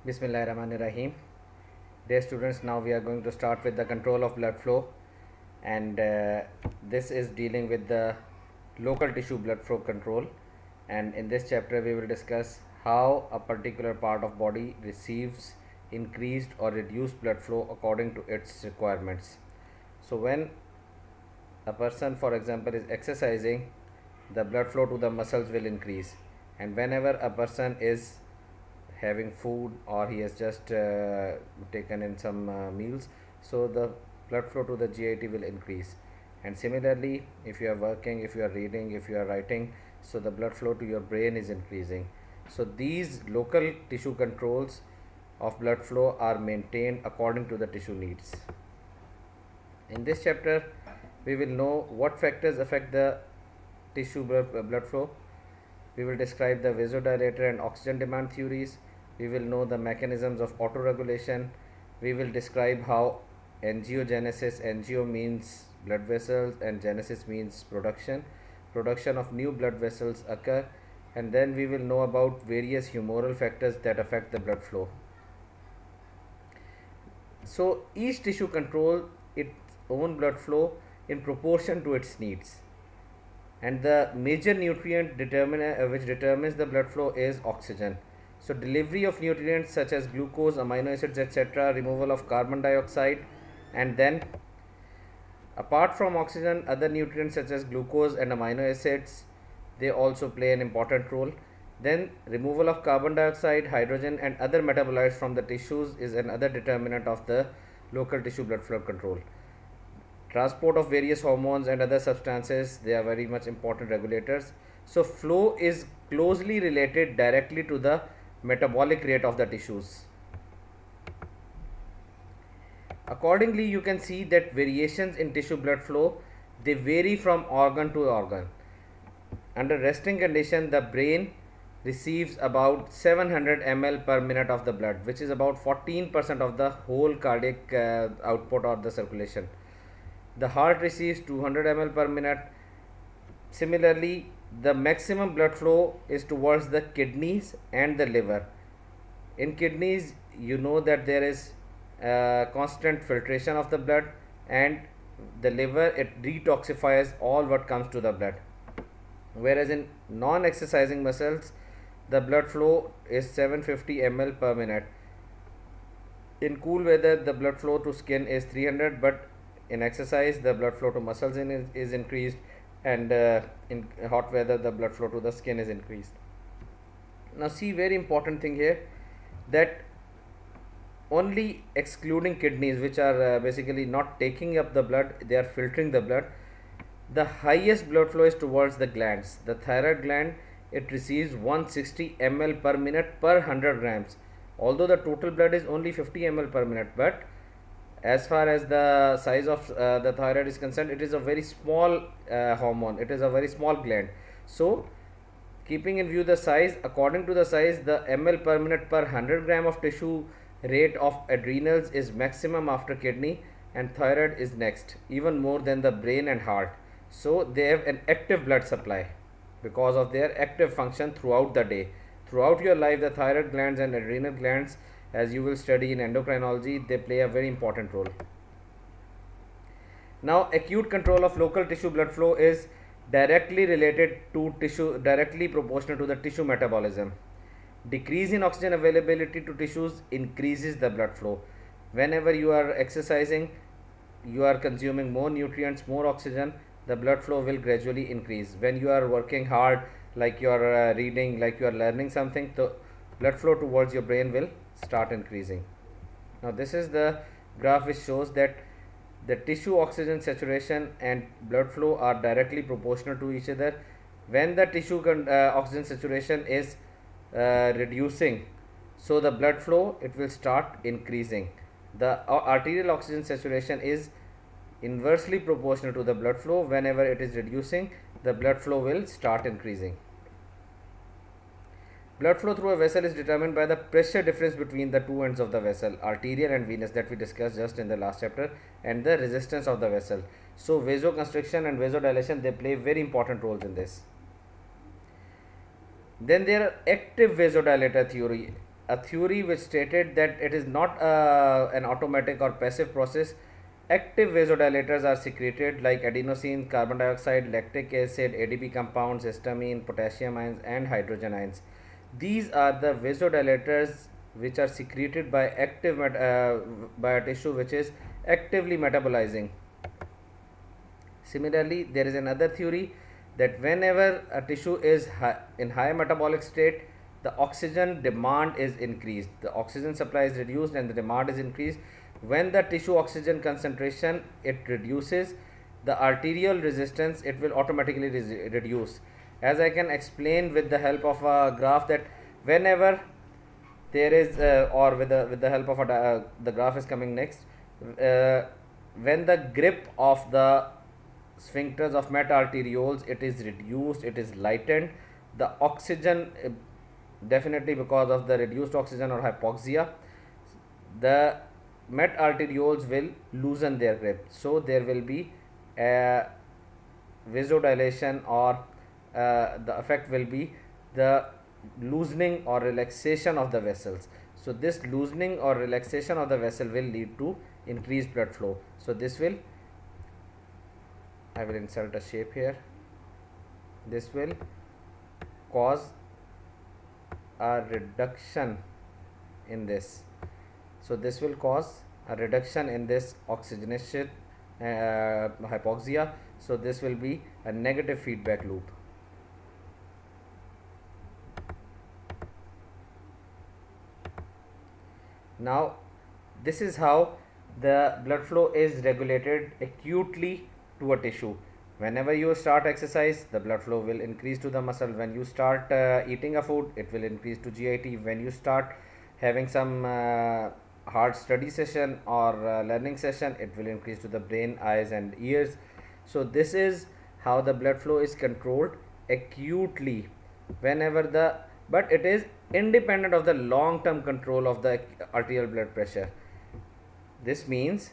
Bismillahirrahmanirrahim. Dear students, now we are going to start with the control of blood flow, and this is dealing with the local tissue blood flow control. And in this chapter we will discuss how a particular part of body receives increased or reduced blood flow according to its requirements. So when a person, for example, is exercising, the blood flow to the muscles will increase, and whenever a person is having food or he has just taken in some meals, so the blood flow to the GIT will increase. And similarly, if you are working, if you are reading, if you are writing, so the blood flow to your brain is increasing. So these local tissue controls of blood flow are maintained according to the tissue needs. In this chapter we will know what factors affect the tissue blood flow. We will describe the vasodilator and oxygen demand theories. We will know the mechanisms of autoregulation. We will describe how angiogenesis, angio means blood vessels and genesis means production of new blood vessels occur, and then we will know about various humoral factors that affect the blood flow. So each tissue controls its own blood flow in proportion to its needs, and the major nutrient which determines the blood flow is oxygen. So delivery of nutrients such as glucose, amino acids, etc., removal of carbon dioxide, and then apart from oxygen, other nutrients such as glucose and amino acids, they also play an important role. Then removal of carbon dioxide, hydrogen and other metabolites from the tissues is another determinant of the local tissue blood flow control. Transport of various hormones and other substances, they are very much important regulators. So flow is closely related directly to the metabolic rate of the tissues. Accordingly, you can see that variations in tissue blood flow, they vary from organ to organ. Under resting condition, the brain receives about 700 ml per minute of the blood, which is about 14% of the whole cardiac output or the circulation. The heart receives 200 ml per minute. Similarly, the maximum blood flow is towards the kidneys and the liver. In kidneys, you know that there is constant filtration of the blood, and the liver, it detoxifies all what comes to the blood. Whereas in non-exercising muscles, the blood flow is 750 ml per minute. In cool weather, the blood flow to skin is 300, but in exercise, the blood flow to muscles is increased, and in hot weather, the blood flow to the skin is increased. Now see, very important thing here, that only excluding kidneys, which are basically not taking up the blood, they are filtering the blood, the highest blood flow is towards the glands. The thyroid gland, it receives 160 ml per minute per 100 grams, although the total blood is only 50 ml per minute. But as far as the size of the thyroid is concerned, it is a very small hormone, it is a very small gland. So keeping in view the size, according to the size, the ml per minute per 100 gram of tissue rate of adrenals is maximum after kidney, and thyroid is next, even more than the brain and heart. So they have an active blood supply because of their active function throughout the day. Throughout your life, the thyroid glands and adrenal glands, as you will study in endocrinology, they play a very important role. Now acute control of local tissue blood flow is directly related to tissue, directly proportional to the tissue metabolism. Decrease in oxygen availability to tissues increases the blood flow. Whenever you are exercising, you are consuming more nutrients, more oxygen, the blood flow will gradually increase. When you are working hard, like you are reading, like you are learning something, the blood flow towards your brain will start increasing. Now this is the graph which shows that the tissue oxygen saturation and blood flow are directly proportional to each other. When the tissue oxygen saturation is reducing, so the blood flow, it will start increasing. The arterial oxygen saturation is inversely proportional to the blood flow. Whenever it is reducing, the blood flow will start increasing. Blood flow through a vessel is determined by the pressure difference between the two ends of the vessel, arterial and venous, that we discussed just in the last chapter, and the resistance of the vessel. So vasoconstriction and vasodilation, they play very important roles in this. Then there are active vasodilator theory. a theory which stated that it is not an automatic or passive process. Active vasodilators are secreted like adenosine, carbon dioxide, lactic acid, ADP compounds, histamine, potassium ions, and hydrogen ions. These are the vasodilators which are secreted by by a tissue which is actively metabolizing. Similarly, there is another theory that whenever a tissue is in high metabolic state, the oxygen demand is increased. The oxygen supply is reduced and the demand is increased. When the tissue oxygen concentration it reduces, the arterial resistance it will automatically reduce. As I can explain with the help of a graph, that whenever there is or with the help of the graph is coming next, when the grip of the sphincters of meta-arterioles it is reduced, it is lightened, the oxygen definitely because of the reduced oxygen or hypoxia, the meta-arterioles will loosen their grip, so there will be a vasodilation, or the effect will be the loosening or relaxation of the vessels. So this loosening or relaxation of the vessel will lead to increased blood flow. So this will, I will insert a shape here, this will cause a reduction in this. So this will cause a reduction in this oxygenation hypoxia. So this will be a negative feedback loop. Now this is how the blood flow is regulated acutely to a tissue. Whenever you start exercise, the blood flow will increase to the muscle. When you start eating a food, it will increase to GIT. When you start having some hard study session or learning session, it will increase to the brain, eyes and ears. So this is how the blood flow is controlled acutely whenever but it is independent of the long-term control of the arterial blood pressure. This means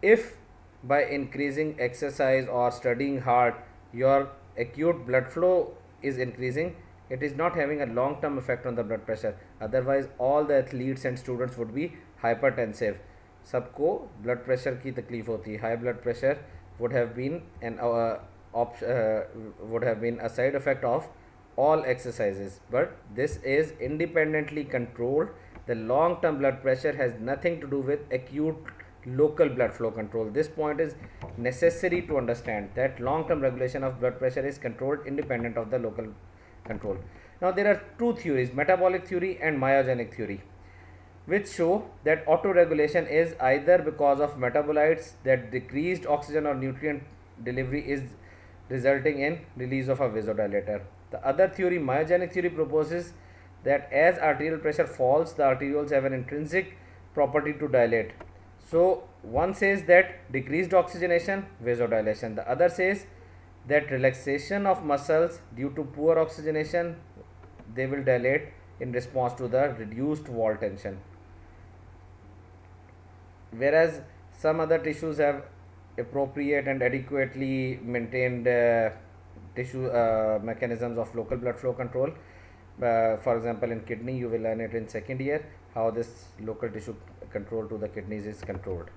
if by increasing exercise or studying hard your acute blood flow is increasing, it is not having a long-term effect on the blood pressure. Otherwise all the athletes and students would be hypertensive. सबको blood pressure की तकलीफ होती है. High blood pressure would have been a side effect of all exercises, but this is independently controlled. The long-term blood pressure has nothing to do with acute local blood flow control. This point is necessary to understand, that long-term regulation of blood pressure is controlled independent of the local control. Now there are two theories, metabolic theory and myogenic theory, which show that autoregulation is either because of metabolites, that decreased oxygen or nutrient delivery is resulting in release of a vasodilator. The other theory, myogenic theory, proposes that as arterial pressure falls, the arterioles have an intrinsic property to dilate. So one says that decreased oxygenation, vasodilation. The other says that relaxation of muscles due to poor oxygenation, they will dilate in response to the reduced wall tension. Whereas some other tissues have appropriate and adequately maintained tissue mechanisms of local blood flow control. For example, in kidney, you will learn it in second year, how this local tissue control to the kidneys is controlled.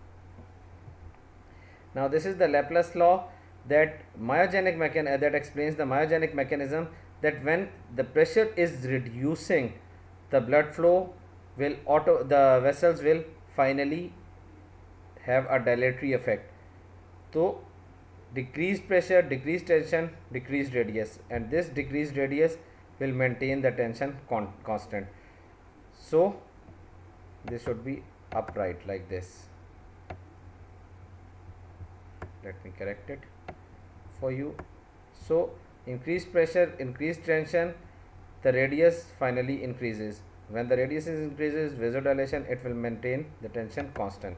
Now this is the Laplace law, that that explains the myogenic mechanism, that when the pressure is reducing, the blood flow will the vessels will finally have a dilatory effect. So decreased pressure, decreased tension, decreased radius, and this decreased radius will maintain the tension constant. So this should be upright like this. Let me correct it for you. So increased pressure, increased tension, the radius finally increases. When the radius increases, vasodilation, it will maintain the tension constant.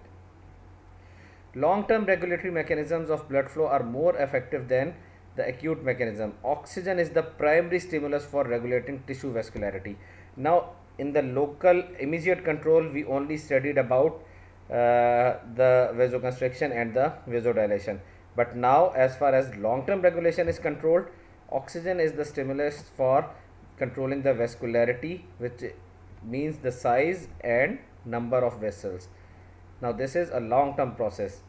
Long-term regulatory mechanisms of blood flow are more effective than the acute mechanism. Oxygen is the primary stimulus for regulating tissue vascularity. Now in the local immediate control, we only studied about the vasoconstriction and the vasodilation. But now as far as long-term regulation is controlled, oxygen is the stimulus for controlling the vascularity, which means the size and number of vessels. Now this is a long term process.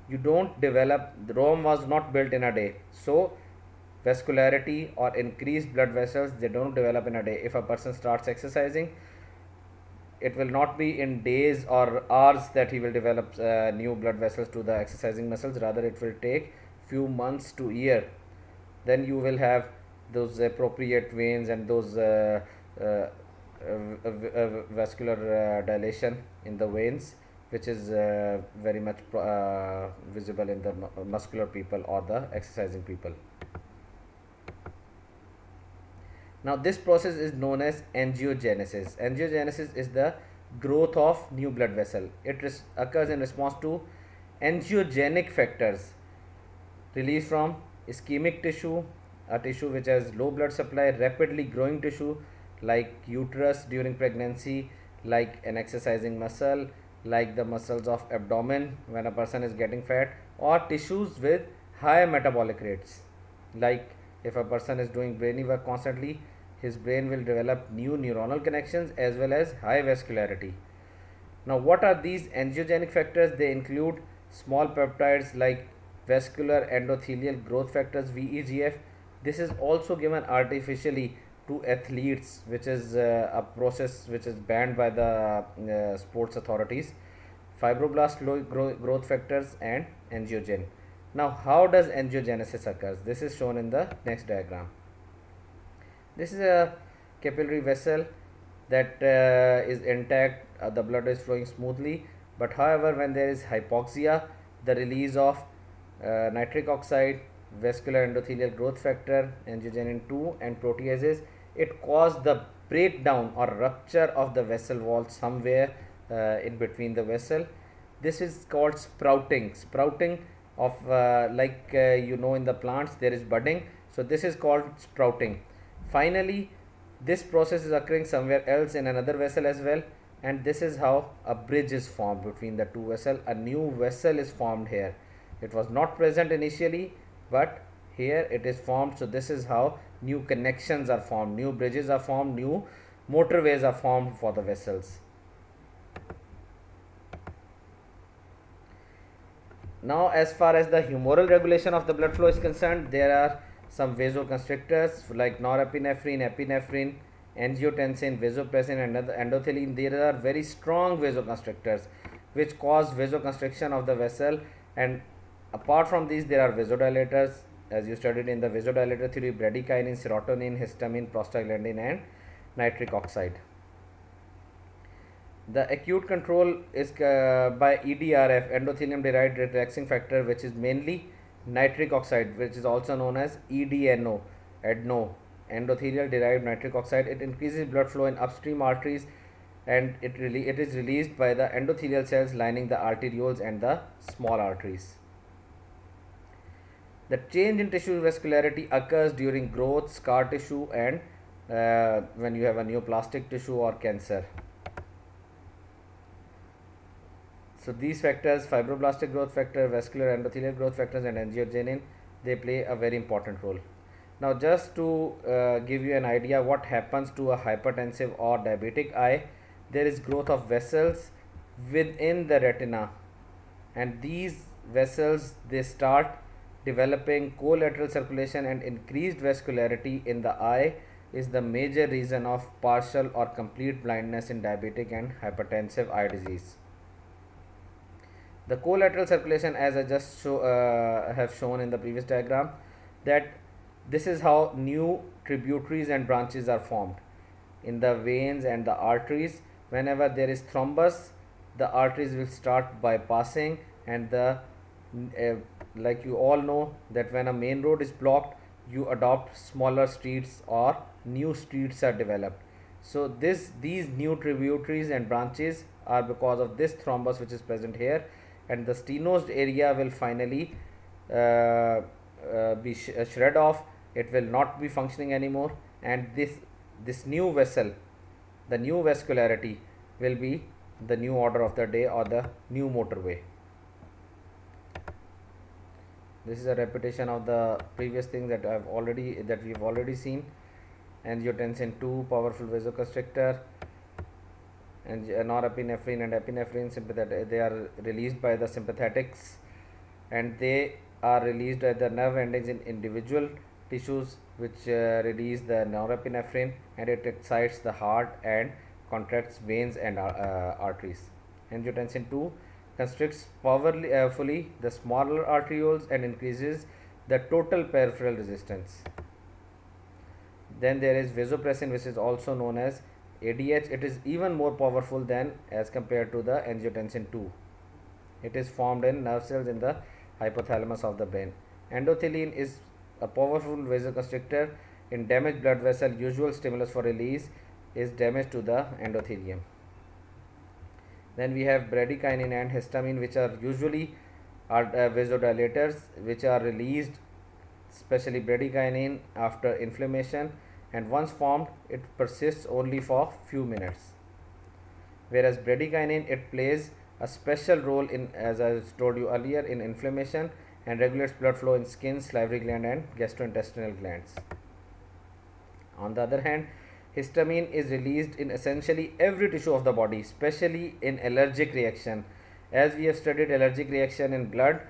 You don't develop, Rome was not built in a day. So vascularity or increased blood vessels, they don't develop in a day. If a person starts exercising, it will not be in days or hours that he will develop new blood vessels to the exercising muscles. Rather, it will take few months to year. Then you will have those appropriate veins and those vascular dilation in the veins, which is very much visible in the muscular people or the exercising people. Now this process is known as angiogenesis. Angiogenesis is the growth of new blood vessel. It occurs in response to angiogenic factors released from ischemic tissue, a tissue which has low blood supply, rapidly growing tissue like uterus during pregnancy, like an exercising muscle, like the muscles of abdomen when a person is getting fat, or tissues with high metabolic rates. Like if a person is doing brainy work constantly, his brain will develop new neuronal connections as well as high vascularity. Now what are these angiogenic factors? They include small peptides like vascular endothelial growth factors, VEGF. This is also given artificially to athletes, which is a process which is banned by the sports authorities. Fibroblast growth factors and angiogen. Now how does angiogenesis occurs? This is shown in the next diagram. This is a capillary vessel that is intact, the blood is flowing smoothly, but however when there is hypoxia, the release of nitric oxide, vascular endothelial growth factor, angiogenin 2 and proteases, it caused the breakdown or rupture of the vessel wall somewhere in between the vessel. This is called sprouting. Sprouting of you know, in the plants there is budding, so this is called sprouting. Finally, this process is occurring somewhere else in another vessel as well, and this is how a bridge is formed between the two vessels. A new vessel is formed here. It was not present initially, but here it is formed. So this is how new connections are formed, new bridges are formed, new motorways are formed for the vessels. Now as far as the humoral regulation of the blood flow is concerned, there are some vasoconstrictors like norepinephrine, epinephrine, angiotensin, vasopressin and endothelin. There are very strong vasoconstrictors which cause vasoconstriction of the vessel, and apart from these there are vasodilators, as you studied in the vasodilator theory, bradykinin, serotonin, histamine, prostaglandin and nitric oxide. The acute control is by EDRF, endothelium derived relaxing factor, which is mainly nitric oxide, which is also known as EDNO, endothelial derived nitric oxide. It increases blood flow in upstream arteries, and it is released by the endothelial cells lining the arterioles and the small arteries. The change in tissue vascularity occurs during growth, scar tissue, and when you have a neoplastic tissue or cancer. So these factors, fibroblastic growth factor, vascular endothelial growth factors and angiogenin, they play a very important role. Now just to give you an idea what happens to a hypertensive or diabetic eye, there is growth of vessels within the retina, and these vessels, they start developing collateral circulation, and increased vascularity in the eye is the major reason of partial or complete blindness in diabetic and hypertensive eye disease. The collateral circulation, as I just have shown in the previous diagram, that this is how new tributaries and branches are formed in the veins and the arteries. Whenever there is thrombus, the arteries will start bypassing, and the like you all know that when a main road is blocked, you adopt smaller streets or new streets are developed. So these new tributaries and branches are because of this thrombus which is present here, and the stenosed area will finally be shred off. It will not be functioning anymore, and this new vessel, the new vascularity, will be the new order of the day or the new motorway. This is a repetition of the previous thing that we've already seen. Angiotensin 2, powerful vasoconstrictor, And norepinephrine and epinephrine sympathetic, they are released by the sympathetics, and they are released at the nerve endings in individual tissues, which release the norepinephrine, and it excites the heart and contracts veins and arteries. Angiotensin 2 constricts powerfully the smaller arterioles and increases the total peripheral resistance. Then there is vasopressin, which is also known as ADH. It is even more powerful than as compared to the angiotensin 2. It is formed in nerve cells in the hypothalamus of the brain. Endothelin is a powerful vasoconstrictor in damaged blood vessel. Usual stimulus for release is damage to the endothelium. Then we have bradykinin and histamine, which are usually vasodilators, which are released, especially bradykinin, after inflammation, and once formed it persists only for few minutes. Whereas bradykinin, it plays a special role in, as I told you earlier, in inflammation, and regulates blood flow in skin, salivary gland and gastrointestinal glands. On the other hand, histamine is released in essentially every tissue of the body, especially in allergic reaction. As we have studied allergic reaction in blood,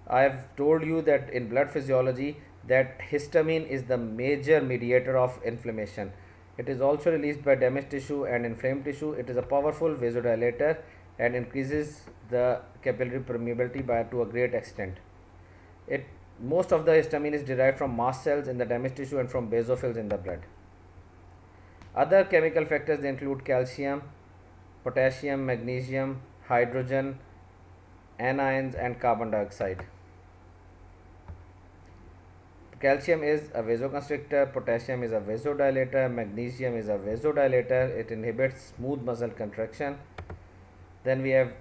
I have told you that in blood physiology that histamine is the major mediator of inflammation. It is also released by damaged tissue and inflamed tissue. It is a powerful vasodilator and increases the capillary permeability to a great extent. Most of the histamine is derived from mast cells in the damaged tissue and from basophils in the blood. Other chemical factors, they include calcium, potassium, magnesium, hydrogen, anions and carbon dioxide. Calcium is a vasoconstrictor, potassium is a vasodilator, magnesium is a vasodilator. It inhibits smooth muscle contraction. Then we have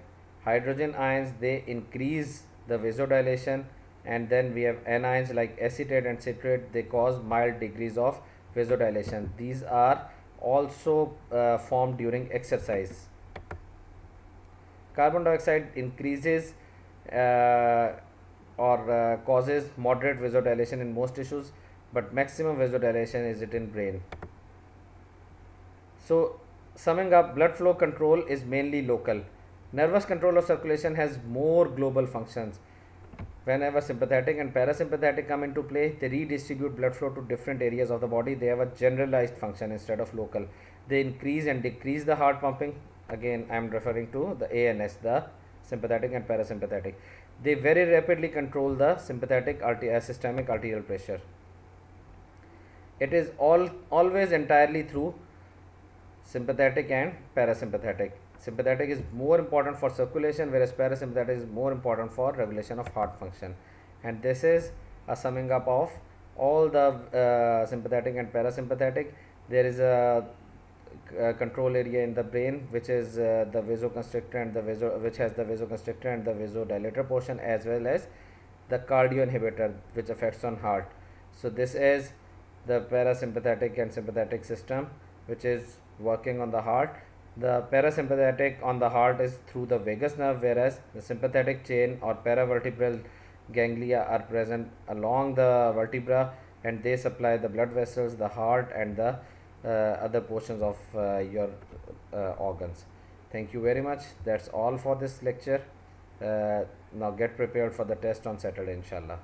hydrogen ions, they increase the vasodilation, and then we have anions like acetate and citrate, they cause mild degrees of vasodilation. These are also formed during exercise. Carbon dioxide increases causes moderate vasodilation in most tissues, but maximum vasodilation is it in brain. So summing up, blood flow control is mainly local. Nervous control of circulation has more global functions. Whenever sympathetic and parasympathetic come into play, they redistribute blood flow to different areas of the body. They have a generalized function instead of local. They increase and decrease the heart pumping. Again, I am referring to the ANS, the sympathetic and parasympathetic. They very rapidly control the sympathetic systemic arterial pressure. It is always entirely through sympathetic and parasympathetic. Sympathetic is more important for circulation, whereas parasympathetic is more important for regulation of heart function. And this is a summing up of all the sympathetic and parasympathetic. There is a control area in the brain, which is the vasoconstrictor and which has the vasoconstrictor and the vasodilator portion, as well as the cardio inhibitor, which affects on heart. So this is the parasympathetic and sympathetic system, which is working on the heart. The parasympathetic on the heart is through the vagus nerve, whereas the sympathetic chain or paravertebral ganglia are present along the vertebra, and they supply the blood vessels, the heart and the other portions of your organs. Thank you very much. That's all for this lecture. Now get prepared for the test on Saturday, inshallah.